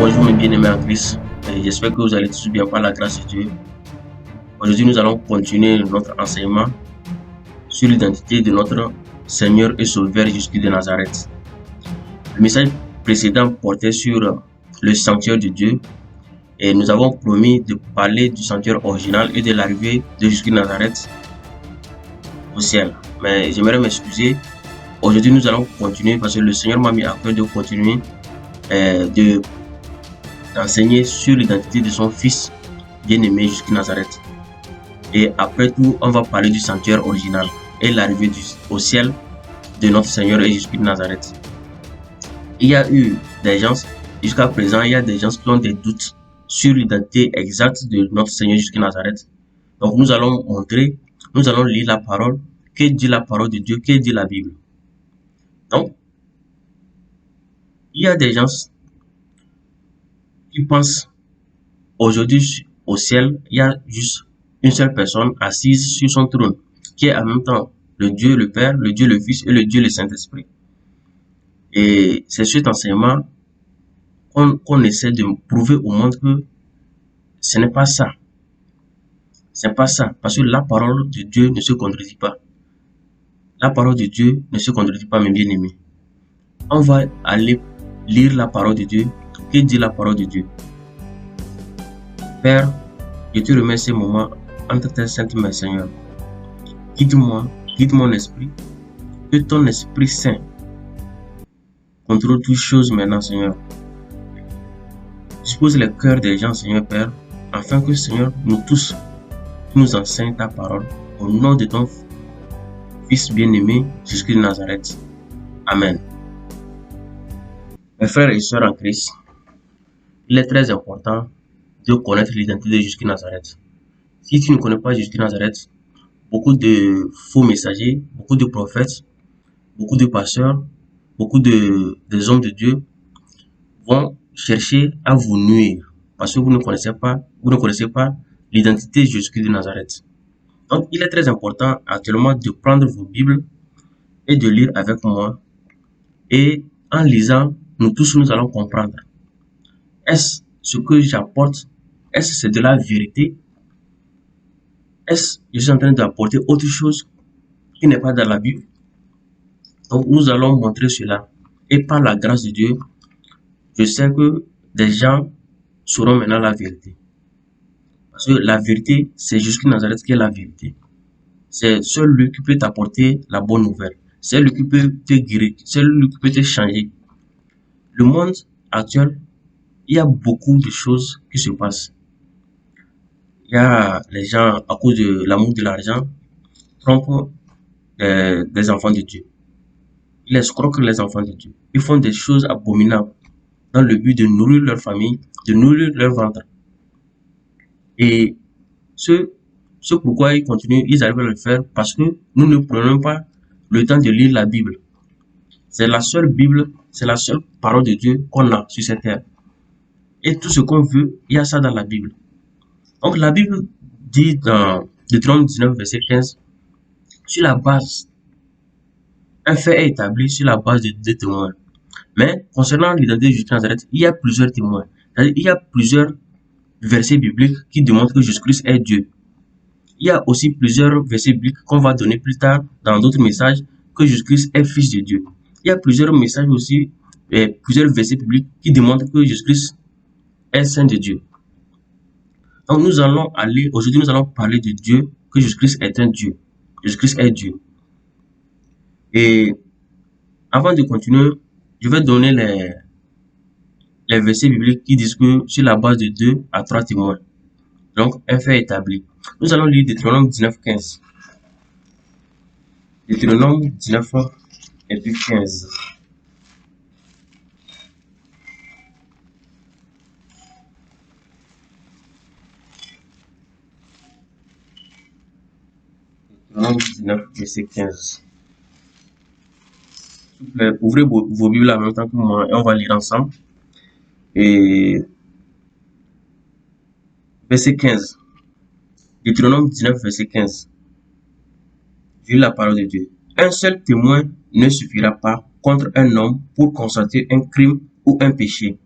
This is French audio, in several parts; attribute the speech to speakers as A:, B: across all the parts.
A: Bonjour mes bien-aimés en Christ, j'espère que vous allez tous bien par la grâce de Dieu. Aujourd'hui, nous allons continuer notre enseignement sur l'identité de notre Seigneur et Sauveur Jésus de Nazareth. Le message précédent portait sur le sanctuaire de Dieu et nous avons promis de parler du sanctuaire original et de l'arrivée de Jésus de Nazareth au ciel. Mais j'aimerais m'excuser. Aujourd'hui, nous allons continuer parce que le Seigneur m'a mis à cœur de continuer d'enseigner sur l'identité de son Fils bien-aimé jusqu'à Nazareth. Et après tout, on va parler du sanctuaire original et l'arrivée au ciel de notre Seigneur et Jésus de Nazareth. Il y a eu des gens, jusqu'à présent, il y a des gens qui ont des doutes sur l'identité exacte de notre Seigneur Jésus de Nazareth. Donc nous allons lire la parole, que dit la parole de Dieu, que dit la Bible. Donc, il y a des gens qui pensent aujourd'hui au ciel, il y a juste une seule personne assise sur son trône, qui est en même temps le Dieu le Père, le Dieu le Fils et le Dieu le Saint-Esprit. Et c'est cet enseignement qu'on essaie de prouver au monde que ce n'est pas ça. C'est pas ça, parce que la parole de Dieu ne se contredit pas. La parole de Dieu ne se contredit pas, mes bien-aimés. On va aller lire la parole de Dieu. Que dit la parole de Dieu? Père, je te remets ces moments entre tes saintes mains, Seigneur. Guide-moi, guide mon esprit, que ton Esprit Saint contrôle toutes choses maintenant, Seigneur. Dispose les cœurs des gens, Seigneur Père, afin que, Seigneur, nous tous, nous enseigne ta parole, au nom de ton Fils bien-aimé, Jésus de Nazareth. Amen. Mes frères et sœurs en Christ, il est très important de connaître l'identité de Jésus de Nazareth. Si tu ne connais pas Jésus de Nazareth, beaucoup de faux messagers, beaucoup de prophètes, beaucoup de pasteurs, beaucoup des hommes de Dieu vont chercher à vous nuire parce que vous ne connaissez pas l'identité de Jésus de Nazareth. Donc, il est très important actuellement de prendre vos Bibles et de lire avec moi. Et en lisant, nous tous nous allons comprendre. Est-ce ce que j'apporte? Est-ce que c'est de la vérité? Est-ce que je suis en train d'apporter autre chose qui n'est pas dans la Bible? Donc, nous allons montrer cela. Et par la grâce de Dieu, je sais que des gens sauront maintenant la vérité. Parce que la vérité, c'est Jésus de Nazareth qui est la vérité. C'est seul lui qui peut t'apporter la bonne nouvelle. C'est lui qui peut te guérir. C'est lui qui peut te changer. Le monde actuel, il y a beaucoup de choses qui se passent. Il y a les gens, à cause de l'amour de l'argent, trompent des enfants de Dieu. Ils escroquent les enfants de Dieu. Ils font des choses abominables dans le but de nourrir leur famille, de nourrir leur ventre. Et ce pourquoi ils continuent, ils arrivent à le faire parce que nous ne prenons pas le temps de lire la Bible. C'est la seule Bible, c'est la seule parole de Dieu qu'on a sur cette terre. Et tout ce qu'on veut, il y a ça dans la Bible. Donc la Bible dit dans Deutéronome 19, verset 15, sur la base, un fait est établi sur la base de deux témoins. Mais concernant l'identité de Jésus de Nazareth, il y a plusieurs témoins. C'est-à-dire, il y a plusieurs versets bibliques qui démontrent que Jésus-Christ est Dieu. Il y a aussi plusieurs versets bibliques qu'on va donner plus tard dans d'autres messages que Jésus-Christ est Fils de Dieu. Il y a plusieurs messages aussi, plusieurs versets bibliques qui démontrent que Jésus-Christ est Saint de Dieu. Donc aujourd'hui nous allons parler de Dieu, que Jésus-Christ est un Dieu. Jésus-Christ est Dieu. Et avant de continuer, je vais donner les versets bibliques qui disent que sur la base de 2 à 3 témoins. Donc, un fait établi. Nous allons lire Deutéronome 19, 15. Deutéronome 19 et puis 15. Deutéronome 19, verset 15. S'il vous plaît, ouvrez vos Bibles en même temps que moi et on va lire ensemble. Et verset 15. Deutéronome 19, verset 15. Je lis la parole de Dieu. Un seul témoin ne suffira pas contre un homme pour constater un crime ou un péché.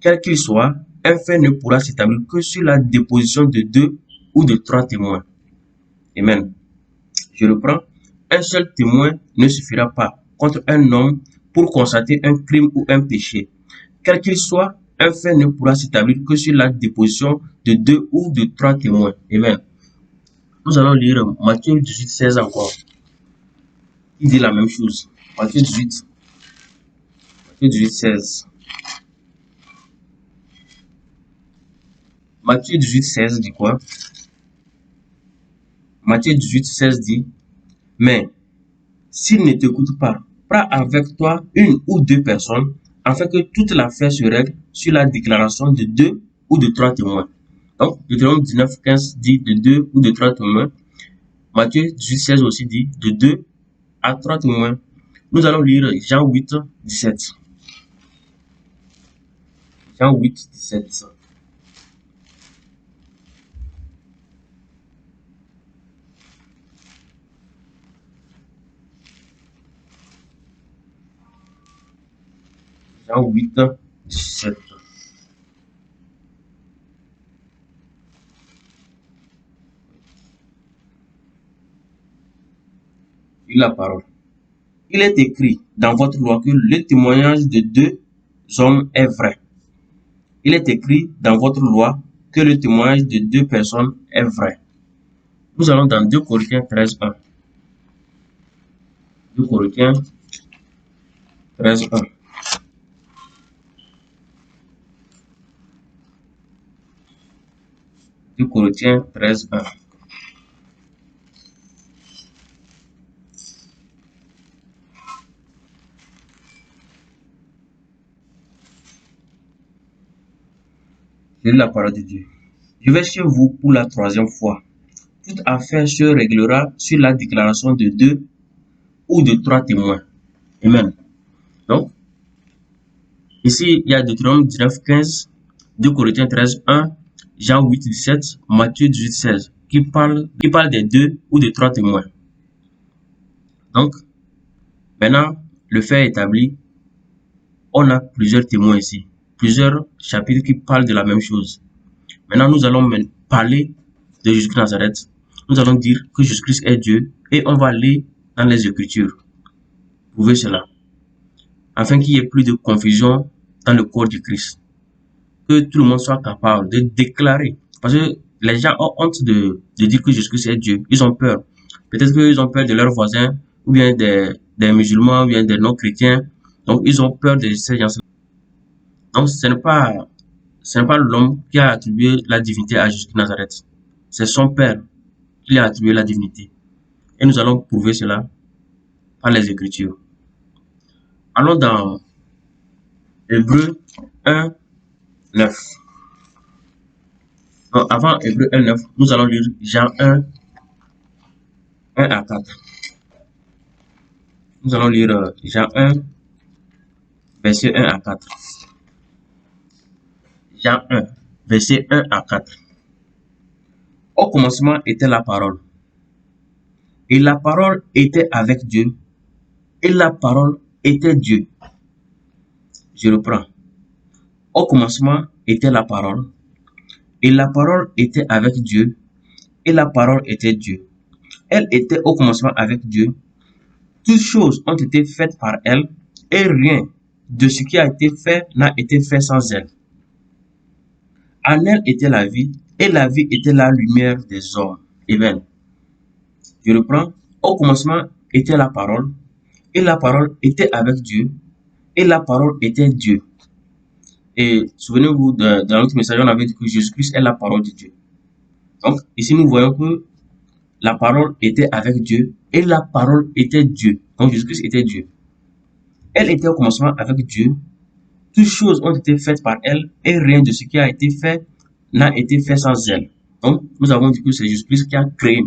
A: quel qu'il soit, un fait ne pourra s'établir que sur la déposition de 2 ou de 3 témoins. Amen. Je reprends. Un seul témoin ne suffira pas contre un homme pour constater un crime ou un péché. Quel qu'il soit, un fait ne pourra s'établir que sur la déposition de 2 ou de 3 témoins. Amen. Nous allons lire Matthieu 18, 16 encore. Il dit la même chose. Matthieu 18, 16. Matthieu 18, 16 dit quoi? Matthieu 18, 16 dit, mais s'il ne t'écoute pas, prends avec toi une ou deux personnes, afin que toute l'affaire se règle sur la déclaration de 2 ou de 3 témoins. Donc, Deutéronome 19, 15 dit de 2 ou de 3 témoins. Matthieu 18, 16 aussi dit de 2 à 3 témoins. Nous allons lire Jean 8, 17. Jean 8, 17. Jean 8, 17. La parole. Il est écrit dans votre loi que le témoignage de 2 hommes est vrai. Il est écrit dans votre loi que le témoignage de 2 personnes est vrai. Nous allons dans 2 Corinthiens 13, 1. 2 Corinthiens 13, 1. 2 Corinthiens 13, 1. C'est la parole de Dieu. Je vais chez vous pour la 3e fois. Toute affaire se réglera sur la déclaration de 2 ou de 3 témoins. Amen. Donc, ici, il y a Deutéronome 19, 15, 2 Corinthiens 13, 1, Jean 8, 17, Matthieu 18, 16, qui parle des 2 ou des 3 témoins. Donc, maintenant, le fait établi, on a plusieurs témoins ici, plusieurs chapitres qui parlent de la même chose. Maintenant, nous allons parler de Jésus-Christ de Nazareth. Nous allons dire que Jésus-Christ est Dieu et on va aller dans les Écritures. Prouver cela. Afin qu'il n'y ait plus de confusion dans le corps du Christ. Que tout le monde soit capable de déclarer. Parce que les gens ont honte de dire que Jésus-Christ est Dieu. Ils ont peur. Peut-être qu'ils ont peur de leurs voisins, ou bien des musulmans, ou bien des non-chrétiens. Donc, ils ont peur de ces gens-là. Donc, ce n'est pas l'homme qui a attribué la divinité à Jésus de Nazareth. C'est son Père qui lui a attribué la divinité. Et nous allons prouver cela par les Écritures. Allons dans Hébreux 1, 9. Donc, avant Hébreux 1, 9, nous allons lire Jean 1, 1 à 4. Nous allons lire Jean 1, verset 1 à 4. Jean 1, verset 1 à 4. Au commencement était la parole. Et la parole était avec Dieu. Et la parole était Dieu. Je reprends. Au commencement était la parole. Et la parole était avec Dieu. Et la parole était Dieu. Elle était au commencement avec Dieu. Toutes choses ont été faites par elle. Et rien de ce qui a été fait n'a été fait sans elle. En elle était la vie, et la vie était la lumière des hommes. Amen. Je reprends. Au commencement était la parole, et la parole était avec Dieu, et la parole était Dieu. Et souvenez-vous, dans notre message, on avait dit que Jésus-Christ est la parole de Dieu. Donc, ici, nous voyons que la parole était avec Dieu, et la parole était Dieu. Donc, Jésus-Christ était Dieu. Elle était au commencement avec Dieu. Toutes choses ont été faites par elle, et rien de ce qui a été fait n'a été fait sans elle. Donc, nous avons dit que c'est Jésus-Christ qui a créé.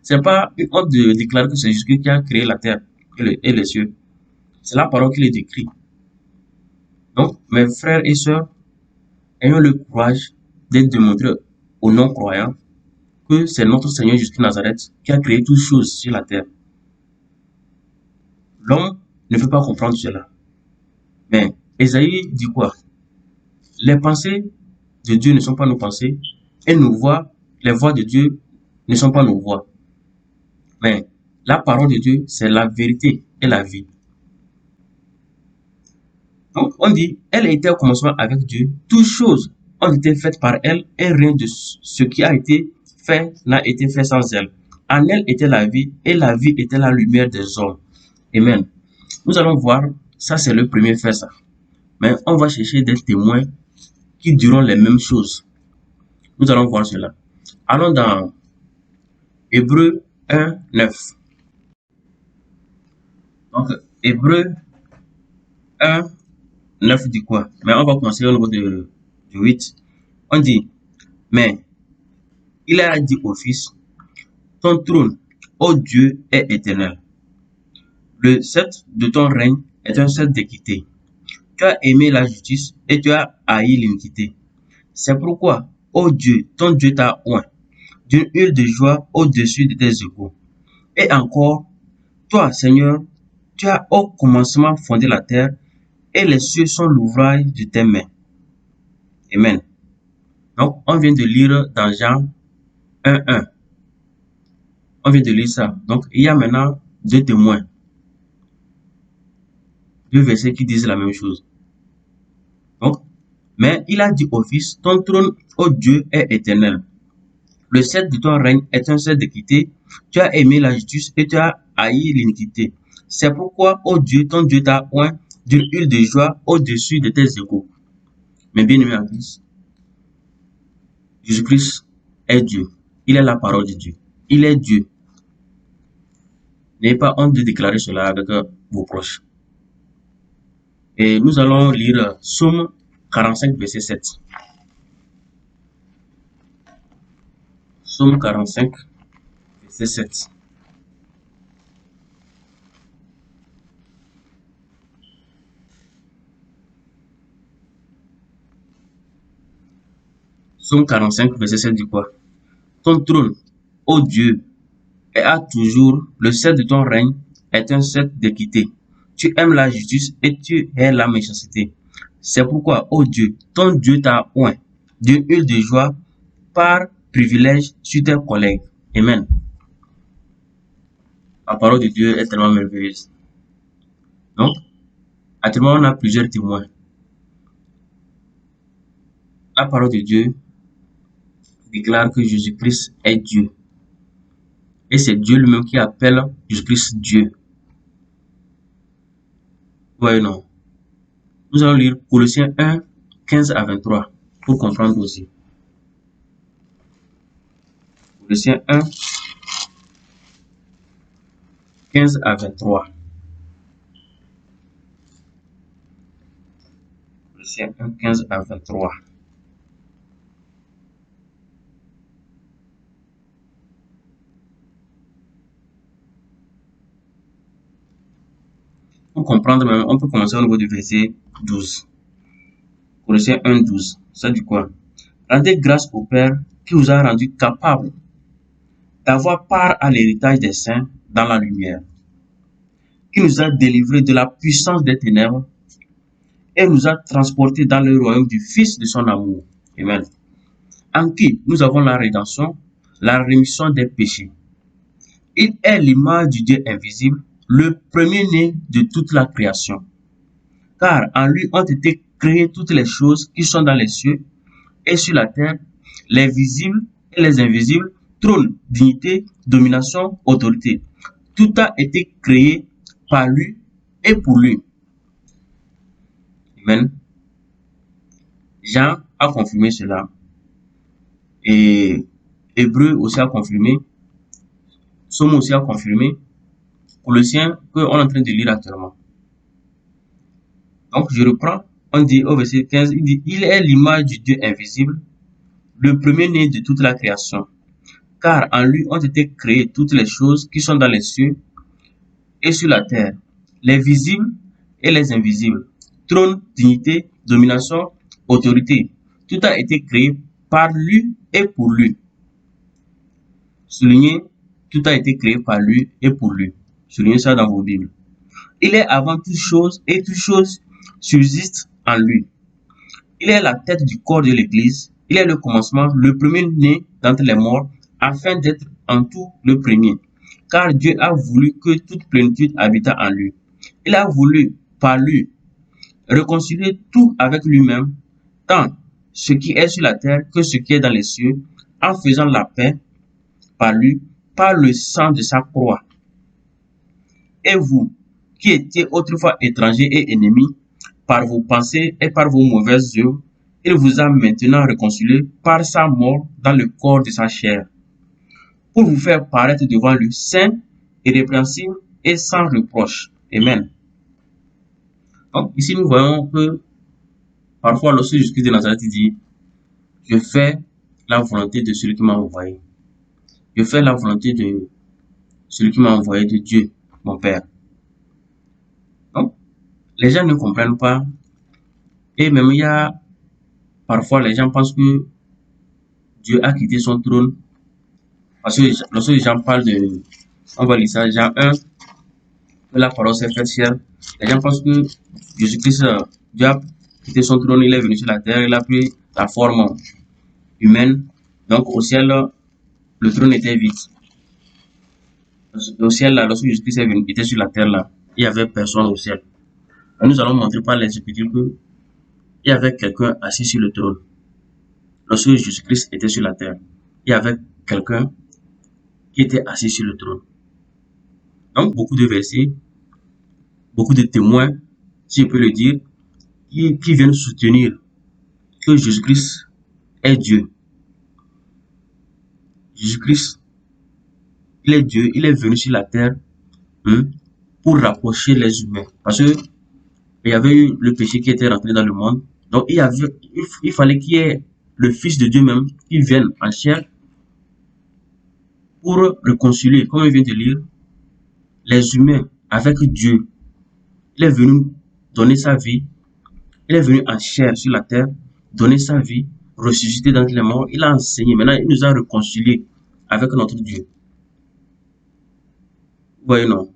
A: Ce n'est pas une honte de déclarer que c'est Jésus-Christ qui a créé la terre et les cieux. C'est la parole qui les décrit. Donc, mes frères et sœurs, ayons le courage d'être démontrés aux non-croyants que c'est notre Seigneur Jésus-Christ de Nazareth qui a créé toutes choses sur la terre. L'homme ne peut pas comprendre cela. Mais Ésaïe dit quoi? Les pensées de Dieu ne sont pas nos pensées et les voix de Dieu ne sont pas nos voix. Mais la parole de Dieu, c'est la vérité et la vie. Donc, on dit, elle était au commencement avec Dieu. Toutes choses ont été faites par elle et rien de ce qui a été fait n'a été fait sans elle. En elle était la vie et la vie était la lumière des hommes. Amen. Nous allons voir, ça c'est le premier fait ça. Mais on va chercher des témoins qui diront les mêmes choses. Nous allons voir cela. Allons dans Hébreux 1, 9. Donc, Hébreux 1, 9 dit quoi? Mais on va commencer au niveau de 8. On dit, mais il a dit au Fils, ton trône, ô Dieu, est éternel. Le sceptre de ton règne est un sceptre d'équité. Tu as aimé la justice et tu as haï l'iniquité. C'est pourquoi, ô Dieu, ton Dieu t'a oint d'une huile de joie au-dessus de tes égaux. Et encore, toi, Seigneur, tu as au commencement fondé la terre et les cieux sont l'ouvrage de tes mains. Amen. Donc, on vient de lire dans Jean 1, 1. On vient de lire ça. Donc, il y a maintenant deux témoins. Deux versets qui disent la même chose. Donc, mais il a dit au Fils, ton trône, ô Dieu, est éternel. Le sceptre de ton règne est un sceptre d'équité. Tu as aimé la justice et tu as haï l'iniquité. C'est pourquoi, ô Dieu, ton Dieu t'a oint d'une huile de joie au-dessus de tes égaux. Mais bien aimé en Christ, Jésus-Christ est Dieu. Il est la parole de Dieu. Il est Dieu. N'ayez pas honte de déclarer cela avec vos proches. Et nous allons lire Psaume 45, verset 7. Psaume 45, verset 7. Psaume 45, verset 7 dit quoi? Ton trône, ô Dieu, est à toujours, le sceptre de ton règne est un sceptre d'équité. Tu aimes la justice et tu hais la méchanceté. C'est pourquoi, ô Dieu, ton Dieu t'a oint d'une huile de joie par privilège sur tes collègues. Amen. La parole de Dieu est tellement merveilleuse. Donc, actuellement, on a plusieurs témoins. La parole de Dieu déclare que Jésus-Christ est Dieu. Et c'est Dieu lui-même qui appelle Jésus-Christ Dieu. Ouais, non. Nous allons lire Colossiens 1, 15 à 23 pour comprendre aussi. Colossiens 1, 15 à 23. Colossiens 1, 15 à 23. Pour comprendre même, on peut commencer au niveau du verset 12. Colossiens 1, 12. Ça dit quoi? Rendez grâce au Père qui vous a rendu capable d'avoir part à l'héritage des saints dans la lumière, qui nous a délivrés de la puissance des ténèbres et nous a transportés dans le royaume du Fils de son amour. Amen. En qui nous avons la rédemption, la rémission des péchés. Il est l'image du Dieu invisible, le premier-né de toute la création. Car en lui ont été créées toutes les choses qui sont dans les cieux et sur la terre, les visibles et les invisibles, trône, dignité, domination, autorité. Tout a été créé par lui et pour lui. Amen. Jean a confirmé cela. Et Hébreu aussi a confirmé. Somme aussi a confirmé. Colossiens qu'on est en train de lire actuellement. Donc je reprends. On dit au verset 15, il dit, il est l'image du Dieu invisible, le premier-né de toute la création. Car en lui ont été créées toutes les choses qui sont dans les cieux et sur la terre, les visibles et les invisibles, trône, dignité, domination, autorité. Tout a été créé par lui et pour lui. Soulignez, tout a été créé par lui et pour lui. Soulignez ça dans vos Bibles. Il est avant toute chose et toute chose subsiste en lui. Il est la tête du corps de l'Église. Il est le commencement, le premier-né d'entre les morts, afin d'être en tout le premier. Car Dieu a voulu que toute plénitude habitât en lui. Il a voulu, par lui, réconcilier tout avec lui-même, tant ce qui est sur la terre que ce qui est dans les cieux, en faisant la paix par lui, par le sang de sa croix. Et vous, qui étiez autrefois étrangers et ennemis, par vos pensées et par vos mauvaises œuvres, il vous a maintenant réconciliés par sa mort dans le corps de sa chair, pour vous faire paraître devant lui saint, irrépréhensible et sans reproche. Amen. Donc, ici, nous voyons que parfois, lorsque Jésus-Christ de Nazareth dit, je fais la volonté de celui qui m'a envoyé. Je fais la volonté de celui qui m'a envoyé, de Dieu, mon Père. Donc, les gens ne comprennent pas. Et même il y a, parfois, les gens pensent que Dieu a quitté son trône. Parce que lorsque les gens parlent de, on va lire ça, Jean 1, que la parole s'est faite chère. Les gens pensent que Jésus-Christ, Dieu a quitté son trône, il est venu sur la terre, il a pris la forme humaine. Donc, au ciel, le trône était vide. Au ciel, là, lorsque Jésus-Christ était sur la terre, là, il n'y avait personne au ciel. Et nous allons montrer par les Écritures qu'il y avait quelqu'un assis sur le trône. Lorsque Jésus-Christ était sur la terre, il y avait quelqu'un qui était assis sur le trône. Donc, beaucoup de versets, beaucoup de témoins, si je peux le dire, qui viennent soutenir que Jésus-Christ est Dieu. Jésus-Christ, il est Dieu, il est venu sur la terre pour rapprocher les humains. Parce que il y avait eu le péché qui était rentré dans le monde. Donc, il fallait qu'il y ait le Fils de Dieu même qui vienne en chair pour réconcilier, comme il vient de lire, les humains avec Dieu. Il est venu donner sa vie. Il est venu en chair sur la terre, donner sa vie, ressusciter dans les morts. Il a enseigné. Maintenant, il nous a réconciliés avec notre Dieu. Vous voyez, non?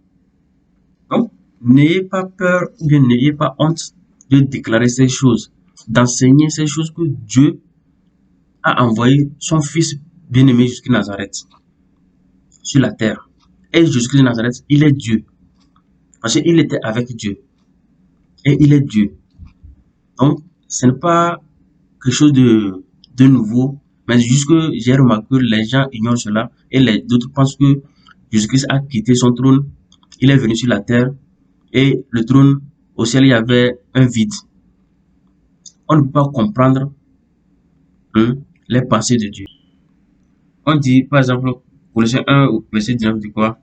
A: Donc, n'ayez pas peur ou bien n'ayez pas honte de déclarer ces choses, d'enseigner ces choses que Dieu a envoyé son Fils bien-aimé jusqu'à Nazareth, sur la terre. Et Jésus-Christ de Nazareth, il est Dieu. Parce qu'il était avec Dieu. Et il est Dieu. Donc, ce n'est pas quelque chose de nouveau, mais juste que j'ai remarqué que les gens ignorent cela et d'autres pensent que Jésus-Christ a quitté son trône, il est venu sur la terre et le trône, au ciel, il y avait un vide. On ne peut pas comprendre les pensées de Dieu. On dit, par exemple, Colossiens 1, verset 19, dit quoi?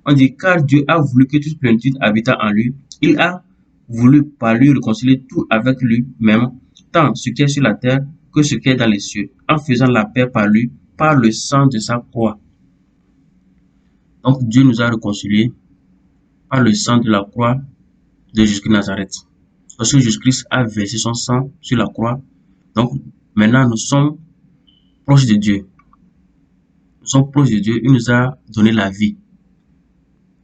A: On dit, car Dieu a voulu que toute plénitude habitât en lui. Il a voulu par lui réconcilier tout avec lui-même, tant ce qui est sur la terre que ce qui est dans les cieux, en faisant la paix par lui, par le sang de sa croix. Donc, Dieu nous a réconciliés par le sang de la croix de Jésus-Christ de Nazareth. Parce que Jésus-Christ a versé son sang sur la croix. Donc, maintenant, nous sommes proches de Dieu. Nous sommes proches de Dieu. Il nous a donné la vie.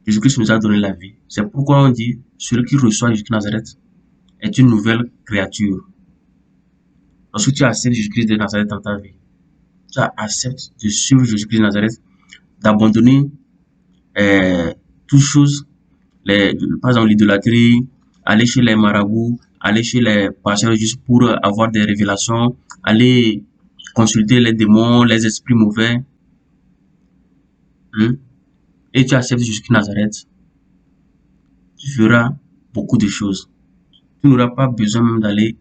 A: Jésus-Christ nous a donné la vie. C'est pourquoi on dit, celui qui reçoit Jésus-Christ de Nazareth est une nouvelle créature. Lorsque tu acceptes Jésus-Christ de Nazareth dans ta vie, tu acceptes de suivre Jésus-Christ de Nazareth, d'abandonner toutes choses, par exemple l'idolâtrie, aller chez les marabouts, aller chez les pasteurs juste pour avoir des révélations, aller consulter les démons, les esprits mauvais. Et tu acceptes Jésus-Christ de Nazareth, tu feras beaucoup de choses. Tu n'auras pas besoin même d'aller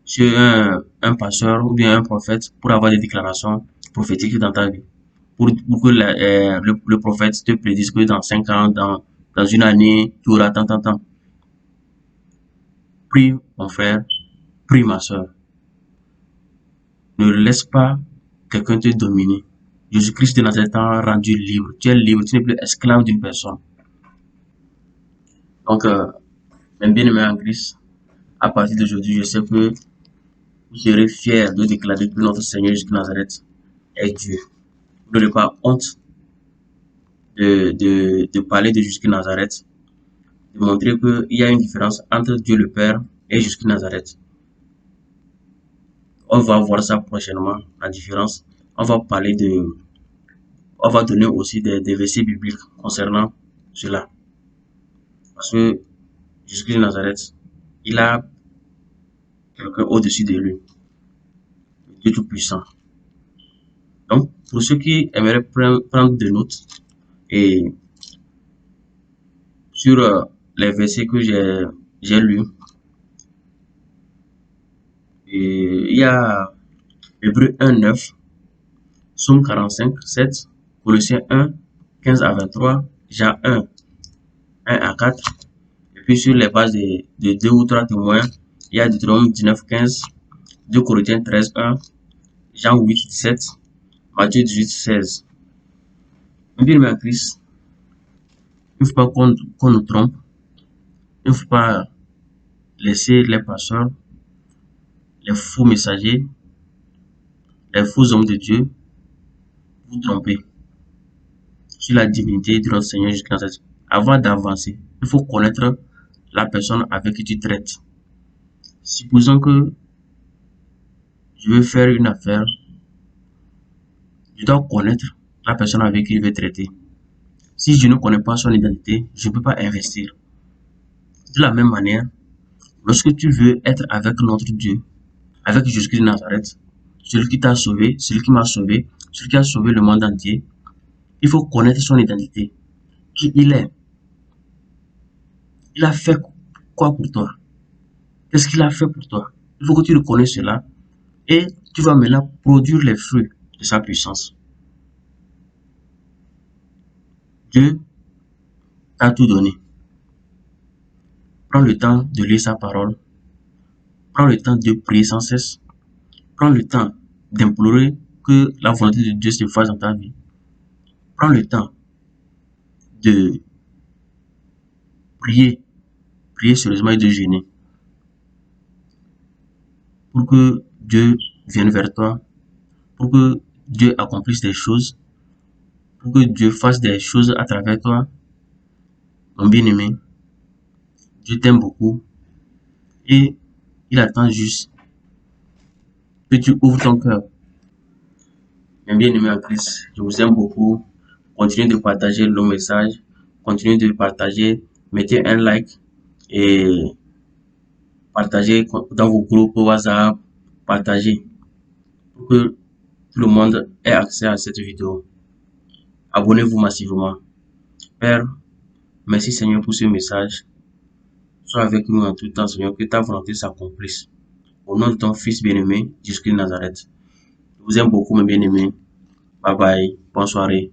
A: chez un pasteur ou bien un prophète pour avoir des déclarations prophétiques dans ta vie. Pour que le prophète te prédise que dans 5 ans, dans une année, tu auras tant. Prie, mon frère, prie, ma soeur. Ne laisse pas quelqu'un te dominer. Jésus-Christ de Nazareth t'a rendu libre. Tu es libre, tu n'es plus esclave d'une personne. Donc, mes bien-aimés en Christ, à partir d'aujourd'hui, je sais que vous serez fiers de déclarer que notre Seigneur Jésus de Nazareth est Dieu. Vous n'aurez pas honte de parler de Jésus de Nazareth, de montrer qu'il y a une différence entre Dieu le Père et Jésus de Nazareth. On va voir ça prochainement, la différence. On va parler on va donner aussi des versets bibliques concernant cela. Parce que Jésus-Christ de Nazareth, il a quelqu'un au-dessus de lui, Dieu Tout-Puissant. Donc, pour ceux qui aimeraient prendre des notes et sur les versets que j'ai lus, il y a Hébreux 1, 9, Psaume 45, 7, Colossiens 1, 15 à 23, Jean 1, 1 à 4. Et puis sur les bases de 2 ou 3 témoins, il y a Deutéronome 19, 15, 2 Corinthiens 13, 1, Jean 8, 17, Matthieu 18, 16. Bien aimé en Christ, il ne faut pas qu'on nous trompe. Il ne faut pas laisser les pasteurs, les faux messagers, les faux hommes de Dieu vous tromper sur la divinité de notre Seigneur Jésus-Christ. Avant d'avancer, il faut connaître la personne avec qui tu traites. Supposons que je veux faire une affaire, je dois connaître la personne avec qui je vais traiter. Si je ne connais pas son identité, je ne peux pas investir. De la même manière, lorsque tu veux être avec notre Dieu, avec Jésus-Christ de Nazareth, celui qui t'a sauvé, celui qui m'a sauvé, celui qui a sauvé le monde entier, il faut connaître son identité, qui il est. Il a fait quoi pour toi? Qu'est-ce qu'il a fait pour toi? Il faut que tu reconnaisses cela et tu vas maintenant produire les fruits de sa puissance. Dieu t'a tout donné. Prends le temps de lire sa parole. Prends le temps de prier sans cesse. Prends le temps d'implorer que la volonté de Dieu se fasse dans ta vie. Prends le temps de prier sérieusement et de jeûner pour que Dieu vienne vers toi, pour que Dieu accomplisse des choses, pour que Dieu fasse des choses à travers toi. Mon bien-aimé, Dieu t'aime beaucoup et il attend juste que tu ouvres ton cœur. Mes bien-aimés en Christ, je vous aime beaucoup. Continuez de partager le message, continuez de partager, mettez un like et partagez dans vos groupes WhatsApp, partagez pour que tout le monde ait accès à cette vidéo. Abonnez-vous massivement. Père, merci Seigneur pour ce message. Sois avec nous en tout temps, Seigneur, que ta volonté s'accomplisse. Au nom de ton Fils bien-aimé, Jésus-Christ de Nazareth. Je vous aime beaucoup, mes bien-aimés. Bye bye. Bonne soirée.